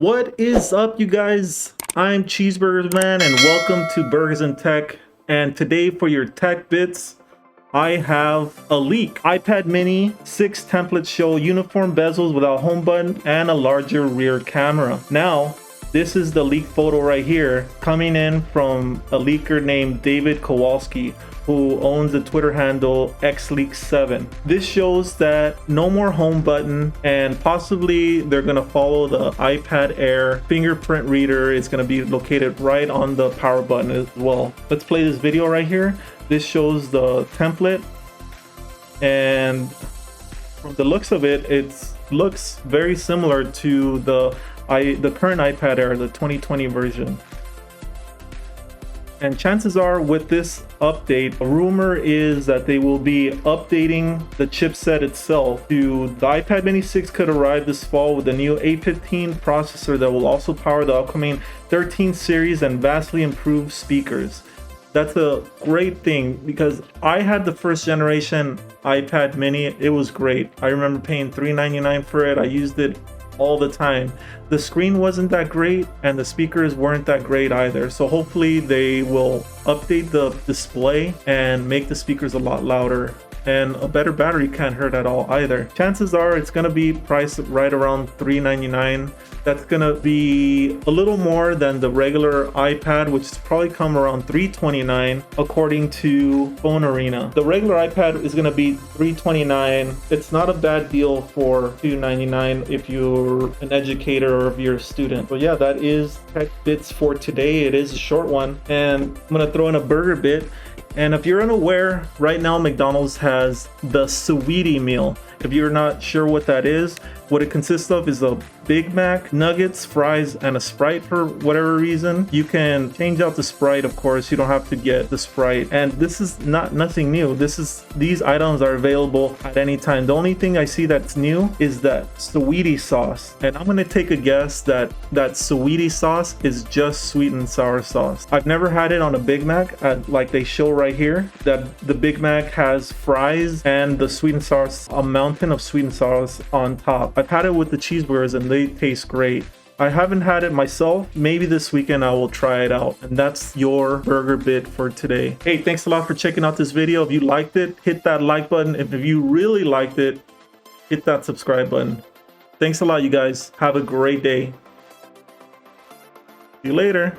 What is up, you guys? I'm Cheeseburgersman and welcome to Burgers and Tech. And today for your tech bits, I have a leak. iPad mini 6 templates show uniform bezels without home button and a larger rear camera. Now, this is the leak photo right here, coming in from a leaker named David Kowalski, who owns the Twitter handle xleak7. This shows that no more home button, and possibly they're gonna follow the iPad Air fingerprint reader. It's gonna be located right on the power button as well. Let's play this video right here. This shows the template, and from the looks of it, it looks very similar to the current iPad Air, the 2020 version. And chances are with this update, a rumor is that they will be updating the chipset itself. The iPad mini 6 could arrive this fall with a new A15 processor that will also power the upcoming 13 series and vastly improved speakers. That's a great thing because I had the first generation iPad mini. It was great. I remember paying $3.99 for it. I used it all the time. The screen wasn't that great and the speakers weren't that great either, so hopefully they will update the display and make the speakers a lot louder, and a better battery can't hurt at all either. Chances are it's going to be priced right around $3.99. That's going to be a little more than the regular iPad, which is probably come around $3.29 according to Phone Arena. The regular iPad is going to be $3.29. It's not a bad deal for $2.99 if you're an educator or if you're a student. But yeah, that is tech bits for today. It is a short one, and I'm going to throw in a burger bit. And if you're unaware, right now McDonald's has the Sweetie meal. If you're not sure what that is, what it consists of is a Big Mac, nuggets, fries, and a Sprite for whatever reason. You can change out the Sprite, of course. You don't have to get the Sprite. And this is nothing new. These items are available at any time. The only thing I see that's new is that Sweetie sauce. And I'm gonna take a guess that that Sweetie sauce is just sweet and sour sauce. I've never had it on a Big Mac, like they show right here, that the Big Mac has fries and the sweet and sour, a mountain of sweet and sour sauce on top. I've had it with the cheeseburgers and they taste great. I haven't had it myself. Maybe this weekend I will try it out. And that's your burger bit for today. Hey, thanks a lot for checking out this video. If you liked it, hit that like button. If you really liked it, hit that subscribe button. Thanks a lot, you guys. Have a great day. See you later.